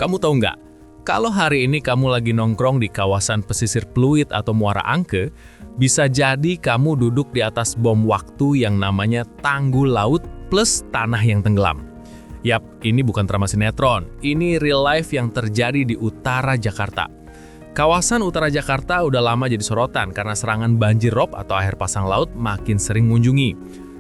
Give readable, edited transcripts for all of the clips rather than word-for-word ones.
Kamu tahu nggak? Kalau hari ini kamu lagi nongkrong di kawasan pesisir Pluit atau Muara Angke, bisa jadi kamu duduk di atas bom waktu yang namanya tanggul laut plus tanah yang tenggelam. Yap, ini bukan drama sinetron. Ini real life yang terjadi di utara Jakarta. Kawasan utara Jakarta udah lama jadi sorotan karena serangan banjir rob atau air pasang laut makin sering mengunjungi.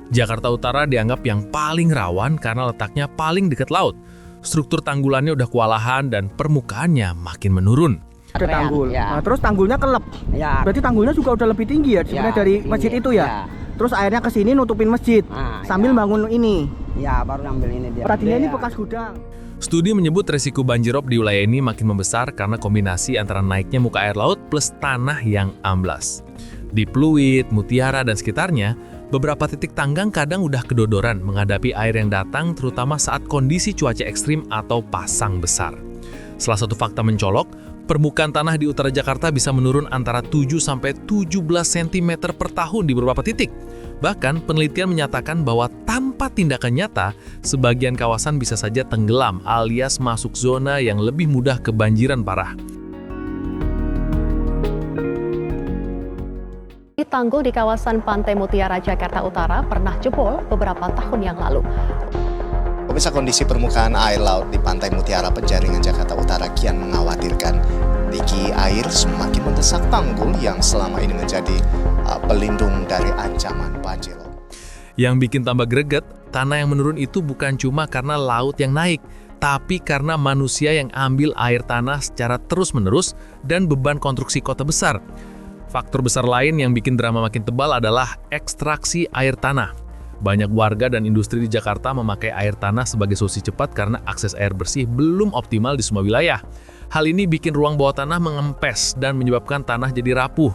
Jakarta Utara dianggap yang paling rawan karena letaknya paling dekat laut. Struktur tanggulannya udah kewalahan dan permukaannya makin menurun. Ada tanggul, ya. nah, terus tanggulnya kelep. Ya. Berarti tanggulnya juga udah lebih tinggi ya sebenarnya dari masjid tinggi. itu ya? Terus airnya ke sini nutupin masjid, sambil bangun ini. Ya, baru ngambil ini dia. Tadinya ini Ya. bekas gudang. Studi menyebut resiko banjirop di wilayah ini makin membesar karena kombinasi antara naiknya muka air laut plus tanah yang amblas. Di Pluit, Mutiara, dan sekitarnya, beberapa titik tanggang kadang udah kedodoran menghadapi air yang datang terutama saat kondisi cuaca ekstrim atau pasang besar. Salah satu fakta mencolok, permukaan tanah di utara Jakarta bisa menurun antara 7-17 cm per tahun di beberapa titik. Bahkan, penelitian menyatakan bahwa tanpa tindakan nyata, sebagian kawasan bisa saja tenggelam alias masuk zona yang lebih mudah kebanjiran parah. Tanggul di kawasan Pantai Mutiara, Jakarta Utara pernah jebol beberapa tahun yang lalu. Pemirsa, kondisi permukaan air laut di Pantai Mutiara Penjaringan, Jakarta Utara kian mengkhawatirkan. Tinggi air semakin mendesak tanggul yang selama ini menjadi pelindung dari ancaman banjir. Yang bikin tambah greget, tanah yang menurun itu bukan cuma karena laut yang naik, tapi karena manusia yang ambil air tanah secara terus-menerus dan beban konstruksi kota besar. Faktor besar lain yang bikin drama makin tebal adalah ekstraksi air tanah. Banyak warga dan industri di Jakarta memakai air tanah sebagai solusi cepat karena akses air bersih belum optimal di semua wilayah. Hal ini bikin ruang bawah tanah mengempes dan menyebabkan tanah jadi rapuh.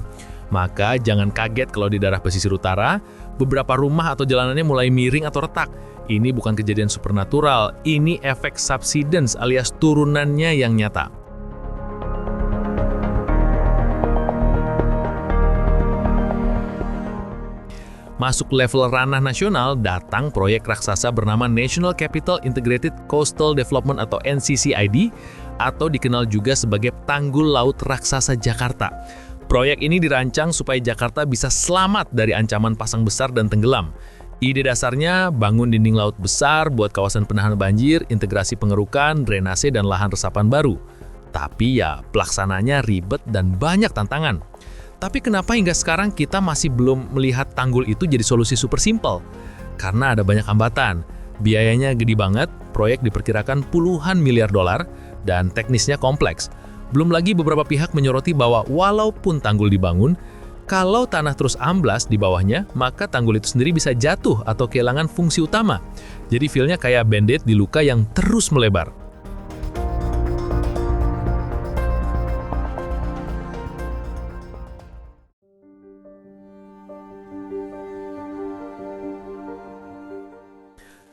Maka jangan kaget kalau di daerah pesisir utara, beberapa rumah atau jalanannya mulai miring atau retak. Ini bukan kejadian supernatural, ini efek subsidence alias turunannya yang nyata. Masuk level ranah nasional, datang proyek raksasa bernama National Capital Integrated Coastal Development atau NCCID, atau dikenal juga sebagai Tanggul Laut Raksasa Jakarta. Proyek ini dirancang supaya Jakarta bisa selamat dari ancaman pasang besar dan tenggelam. Ide dasarnya bangun dinding laut besar buat kawasan penahan banjir, integrasi pengerukan, drainase, dan lahan resapan baru. Tapi ya, pelaksananya ribet dan banyak tantangan. Tapi kenapa hingga sekarang kita masih belum melihat tanggul itu jadi solusi super simple? Karena ada banyak hambatan. Biayanya gede banget, proyek diperkirakan puluhan miliar dolar, dan teknisnya kompleks. Belum lagi beberapa pihak menyoroti bahwa walaupun tanggul dibangun, kalau tanah terus amblas di bawahnya, maka tanggul itu sendiri bisa jatuh atau kehilangan fungsi utama. Jadi feel-nya kayak band-aid di luka yang terus melebar.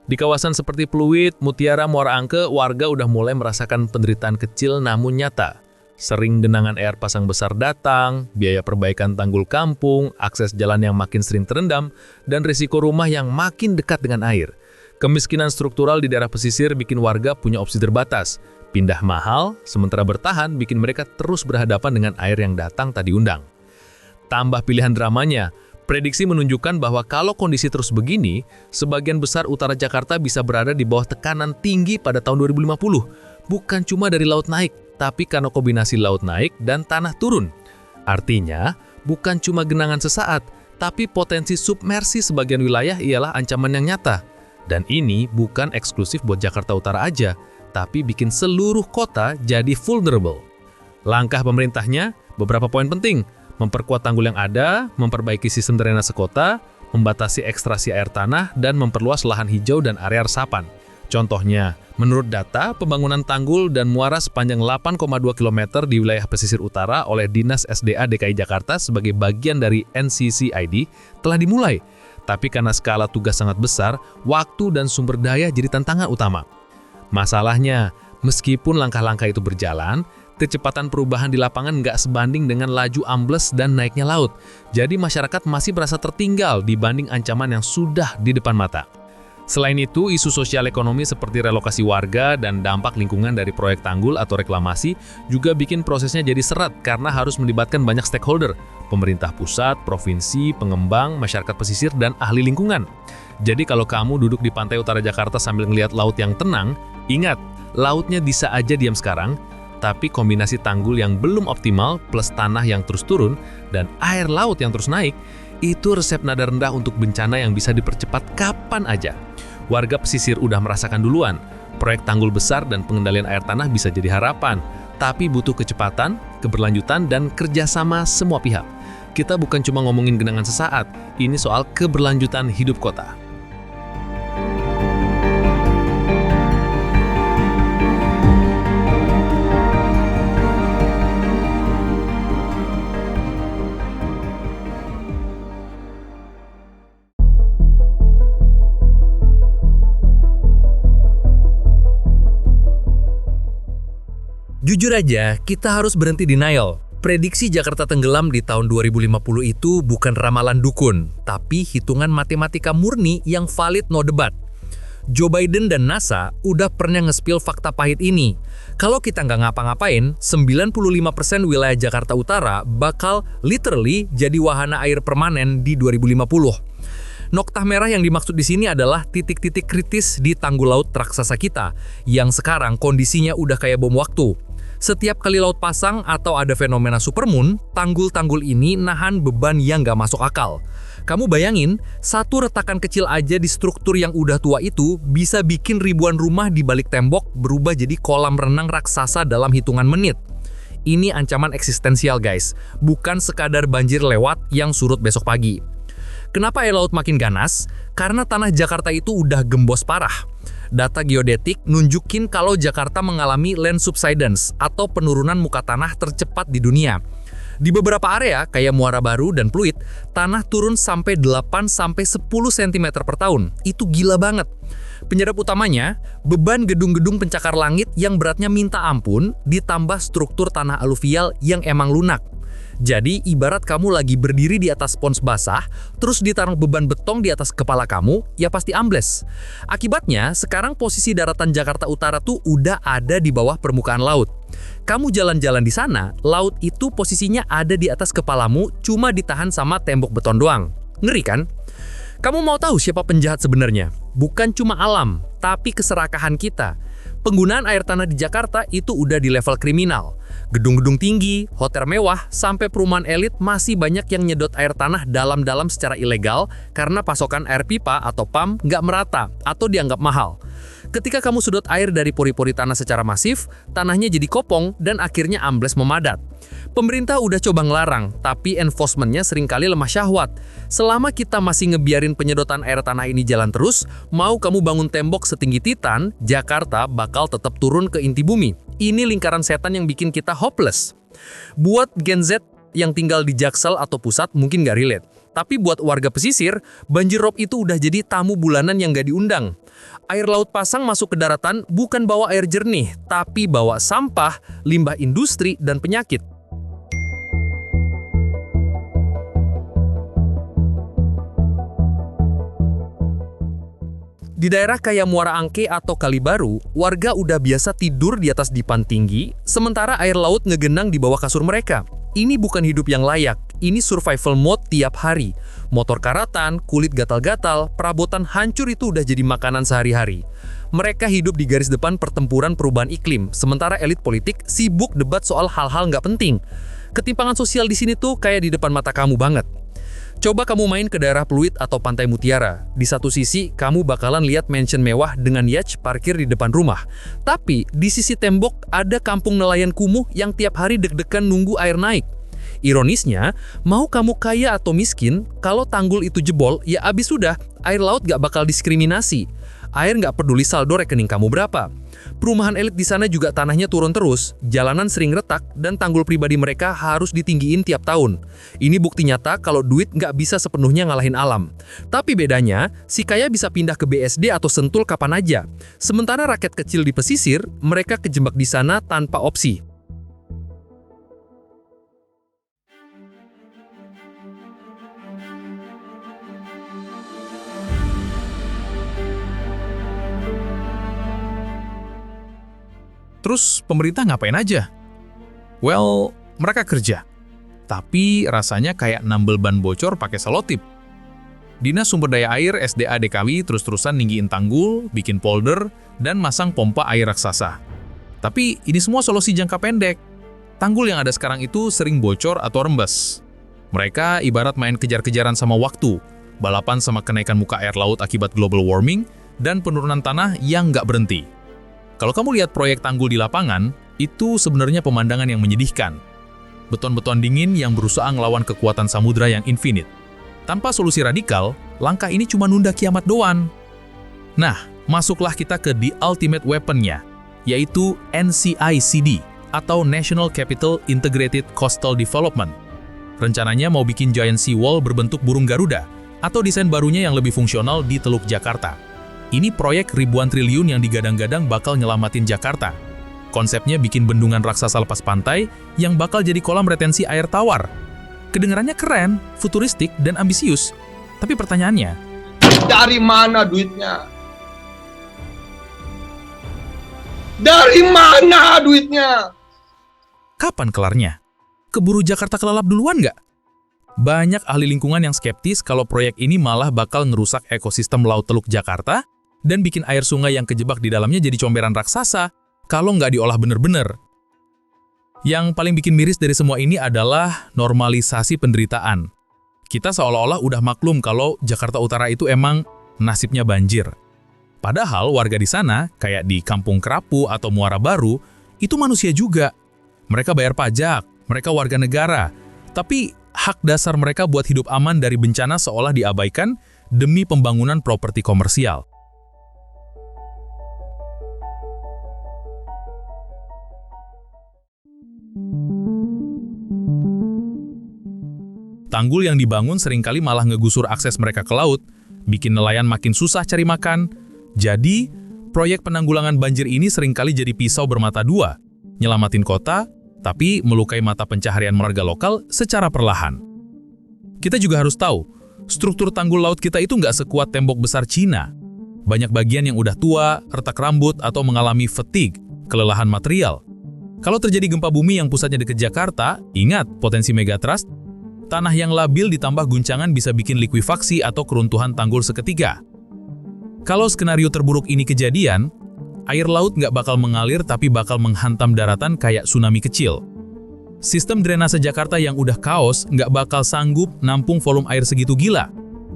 Di kawasan seperti Pluit, Mutiara, Muara Angke, warga udah mulai merasakan penderitaan kecil namun nyata. Sering genangan air pasang besar datang, biaya perbaikan tanggul kampung, akses jalan yang makin sering terendam, dan risiko rumah yang makin dekat dengan air. Kemiskinan struktural di daerah pesisir bikin warga punya opsi terbatas. Pindah mahal, sementara bertahan bikin mereka terus berhadapan dengan air yang datang tak diundang. Tambah pilihan dramanya, prediksi menunjukkan bahwa kalau kondisi terus begini, sebagian besar utara Jakarta bisa berada di bawah tekanan tinggi pada tahun 2050. Bukan cuma dari laut naik, tapi karena kombinasi laut naik dan tanah turun. Artinya, bukan cuma genangan sesaat, tapi potensi submersi sebagian wilayah ialah ancaman yang nyata. Dan ini bukan eksklusif buat Jakarta Utara aja, tapi bikin seluruh kota jadi vulnerable. Langkah pemerintahnya, beberapa poin penting. Memperkuat tanggul yang ada, memperbaiki sistem drainase kota, membatasi ekstraksi air tanah, dan memperluas lahan hijau dan area resapan. Contohnya, menurut data, pembangunan tanggul dan muara sepanjang 8,2 km di wilayah pesisir utara oleh Dinas SDA DKI Jakarta sebagai bagian dari NCCID telah dimulai. Tapi karena skala tugas sangat besar, waktu dan sumber daya jadi tantangan utama. Masalahnya, meskipun langkah-langkah itu berjalan, kecepatan perubahan di lapangan nggak sebanding dengan laju ambles dan naiknya laut. Jadi masyarakat masih merasa tertinggal dibanding ancaman yang sudah di depan mata. Selain itu, isu sosial ekonomi seperti relokasi warga dan dampak lingkungan dari proyek tanggul atau reklamasi juga bikin prosesnya jadi seret karena harus melibatkan banyak stakeholder, pemerintah pusat, provinsi, pengembang, masyarakat pesisir, dan ahli lingkungan. Jadi kalau kamu duduk di pantai utara Jakarta sambil ngelihat laut yang tenang, ingat, lautnya bisa aja diam sekarang, tapi kombinasi tanggul yang belum optimal plus tanah yang terus turun dan air laut yang terus naik, itu resep nada rendah untuk bencana yang bisa dipercepat kapan aja. Warga pesisir udah merasakan duluan, proyek tanggul besar dan pengendalian air tanah bisa jadi harapan, tapi butuh kecepatan, keberlanjutan, dan kerjasama semua pihak. Kita bukan cuma ngomongin genangan sesaat, ini soal keberlanjutan hidup kota. Jujur aja, kita harus berhenti denial. Prediksi Jakarta tenggelam di tahun 2050 itu bukan ramalan dukun, tapi hitungan matematika murni yang valid no debat. Joe Biden dan NASA udah pernah nge-spill fakta pahit ini. Kalau kita nggak ngapa-ngapain, 95% wilayah Jakarta Utara bakal literally jadi wahana air permanen di 2050. Noktah merah yang dimaksud di sini adalah titik-titik kritis di tanggul laut raksasa kita, yang sekarang kondisinya udah kayak bom waktu. Setiap kali laut pasang atau ada fenomena supermoon, tanggul-tanggul ini nahan beban yang nggak masuk akal. Kamu bayangin, satu retakan kecil aja di struktur yang udah tua itu bisa bikin ribuan rumah di balik tembok berubah jadi kolam renang raksasa dalam hitungan menit. Ini ancaman eksistensial guys, bukan sekadar banjir lewat yang surut besok pagi. Kenapa air laut makin ganas? Karena tanah Jakarta itu udah gembos parah. Data geodetik nunjukin kalau Jakarta mengalami land subsidence atau penurunan muka tanah tercepat di dunia. Di beberapa area kayak Muara Baru dan Pluit, tanah turun sampai 8-10 cm per tahun. Itu gila banget. Penyebab utamanya, beban gedung-gedung pencakar langit yang beratnya minta ampun ditambah struktur tanah aluvial yang emang lunak. Jadi, ibarat kamu lagi berdiri di atas spons basah, terus ditaruh beban beton di atas kepala kamu, ya pasti ambles. Akibatnya, sekarang posisi daratan Jakarta Utara tuh udah ada di bawah permukaan laut. Kamu jalan-jalan di sana, laut itu posisinya ada di atas kepalamu, cuma ditahan sama tembok beton doang. Ngeri kan? Kamu mau tahu siapa penjahat sebenarnya? Bukan cuma alam, tapi keserakahan kita. Penggunaan air tanah di Jakarta itu udah di level kriminal. Gedung-gedung tinggi, hotel mewah, sampai perumahan elit masih banyak yang nyedot air tanah dalam-dalam secara ilegal karena pasokan air pipa atau PAM nggak merata atau dianggap mahal. Ketika kamu sedot air dari pori-pori tanah secara masif, tanahnya jadi kopong dan akhirnya ambles memadat. Pemerintah udah coba ngelarang, tapi enforcement-nya seringkali lemah syahwat. Selama kita masih ngebiarin penyedotan air tanah ini jalan terus, mau kamu bangun tembok setinggi Titan, Jakarta bakal tetap turun ke inti bumi. Ini lingkaran setan yang bikin kita hopeless. Buat Gen Z yang tinggal di Jaksel atau pusat mungkin nggak relate. Tapi buat warga pesisir, banjir rob itu udah jadi tamu bulanan yang nggak diundang. Air laut pasang masuk ke daratan bukan bawa air jernih, tapi bawa sampah, limbah industri, dan penyakit. Di daerah kayak Muara Angke atau Kali Baru, warga udah biasa tidur di atas dipan tinggi, sementara air laut ngegenang di bawah kasur mereka. Ini bukan hidup yang layak, ini survival mode tiap hari. Motor karatan, kulit gatal-gatal, perabotan hancur itu udah jadi makanan sehari-hari. Mereka hidup di garis depan pertempuran perubahan iklim, sementara elit politik sibuk debat soal hal-hal nggak penting. Ketimpangan sosial di sini tuh kayak di depan mata kamu banget. Coba kamu main ke daerah Pluit atau Pantai Mutiara. Di satu sisi, kamu bakalan lihat mansion mewah dengan yacht parkir di depan rumah. Tapi, di sisi tembok ada kampung nelayan kumuh yang tiap hari deg-degan nunggu air naik. Ironisnya, mau kamu kaya atau miskin, kalau tanggul itu jebol, ya abis sudah, air laut gak bakal diskriminasi. Air nggak peduli saldo rekening kamu berapa. Perumahan elit di sana juga tanahnya turun terus, jalanan sering retak, dan tanggul pribadi mereka harus ditinggiin tiap tahun. Ini bukti nyata kalau duit nggak bisa sepenuhnya ngalahin alam. Tapi bedanya, si kaya bisa pindah ke BSD atau Sentul kapan aja. Sementara rakyat kecil di pesisir, mereka kejebak di sana tanpa opsi. Terus pemerintah ngapain aja? Well, mereka kerja. Tapi rasanya kayak nambel ban bocor pakai selotip. Dinas Sumber Daya Air SDA DKW terus-terusan ninggiin tanggul, bikin polder, dan masang pompa air raksasa. Tapi ini semua solusi jangka pendek. Tanggul yang ada sekarang itu sering bocor atau rembes. Mereka ibarat main kejar-kejaran sama waktu, balapan sama kenaikan muka air laut akibat global warming, dan penurunan tanah yang nggak berhenti. Kalau kamu lihat proyek tanggul di lapangan, itu sebenarnya pemandangan yang menyedihkan. Beton-beton dingin yang berusaha ngelawan kekuatan samudra yang infinite. Tanpa solusi radikal, langkah ini cuma nunda kiamat doang. Nah, masuklah kita ke the ultimate weapon-nya, yaitu NCICD, atau National Capital Integrated Coastal Development. Rencananya mau bikin giant seawall berbentuk burung Garuda, atau desain barunya yang lebih fungsional di Teluk Jakarta. Ini proyek ribuan triliun yang digadang-gadang bakal nyelamatin Jakarta. Konsepnya bikin bendungan raksasa lepas pantai yang bakal jadi kolam retensi air tawar. Kedengarannya keren, futuristik, dan ambisius. Tapi pertanyaannya, dari mana duitnya? Dari mana duitnya? kapan kelarnya? Keburu Jakarta kelelap duluan nggak? Banyak ahli lingkungan yang skeptis kalau proyek ini malah bakal ngerusak ekosistem Laut Teluk Jakarta dan bikin air sungai yang kejebak di dalamnya jadi comberan raksasa kalau nggak diolah bener-bener. Yang paling bikin miris dari semua ini adalah normalisasi penderitaan. Kita seolah-olah udah maklum kalau Jakarta Utara itu emang nasibnya banjir. Padahal warga di sana, kayak di Kampung Kerapu atau Muara Baru, itu manusia juga. Mereka bayar pajak, mereka warga negara. Tapi hak dasar mereka buat hidup aman dari bencana seolah diabaikan demi pembangunan properti komersial. Tanggul yang dibangun seringkali malah ngegusur akses mereka ke laut, bikin nelayan makin susah cari makan. Jadi, proyek penanggulangan banjir ini seringkali jadi pisau bermata dua, nyelamatin kota, tapi melukai mata pencaharian warga lokal secara perlahan. Kita juga harus tahu, struktur tanggul laut kita itu nggak sekuat tembok besar Cina. Banyak bagian yang udah tua, retak rambut, atau mengalami fatigue, kelelahan material. Kalau terjadi gempa bumi yang pusatnya dekat Jakarta, ingat potensi megatrust. Tanah yang labil ditambah guncangan bisa bikin likuifaksi atau keruntuhan tanggul seketika. Kalau skenario terburuk ini kejadian, air laut nggak bakal mengalir tapi bakal menghantam daratan kayak tsunami kecil. Sistem drainase Jakarta yang udah kaos nggak bakal sanggup nampung volume air segitu gila.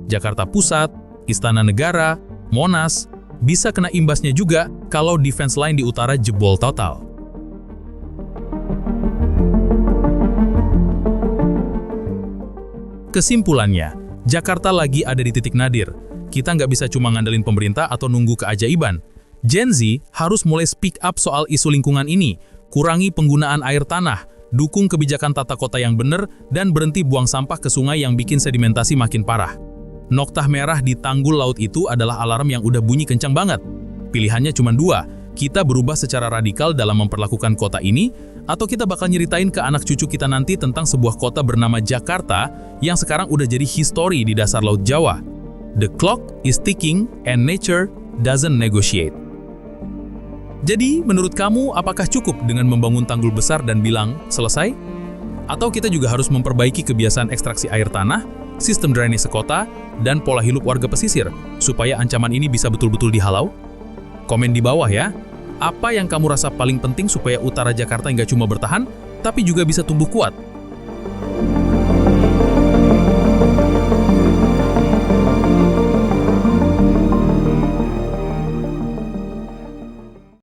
Jakarta Pusat, Istana Negara, Monas, bisa kena imbasnya juga kalau defense line di utara jebol total. Kesimpulannya, Jakarta lagi ada di titik nadir. Kita nggak bisa cuma ngandelin pemerintah atau nunggu keajaiban. Gen Z harus mulai speak up soal isu lingkungan ini, kurangi penggunaan air tanah, dukung kebijakan tata kota yang benar, dan berhenti buang sampah ke sungai yang bikin sedimentasi makin parah. Noktah merah di tanggul laut itu adalah alarm yang udah bunyi kencang banget. Pilihannya cuma dua, kita berubah secara radikal dalam memperlakukan kota ini, atau kita bakal nyeritain ke anak cucu kita nanti tentang sebuah kota bernama Jakarta yang sekarang udah jadi histori di dasar Laut Jawa. The clock is ticking and nature doesn't negotiate. Jadi, menurut kamu apakah cukup dengan membangun tanggul besar dan bilang selesai? Atau kita juga harus memperbaiki kebiasaan ekstraksi air tanah, sistem drainase kota, dan pola hidup warga pesisir supaya ancaman ini bisa betul-betul dihalau? Komen di bawah ya. Apa yang kamu rasa paling penting supaya utara Jakarta nggak cuma bertahan, tapi juga bisa tumbuh kuat?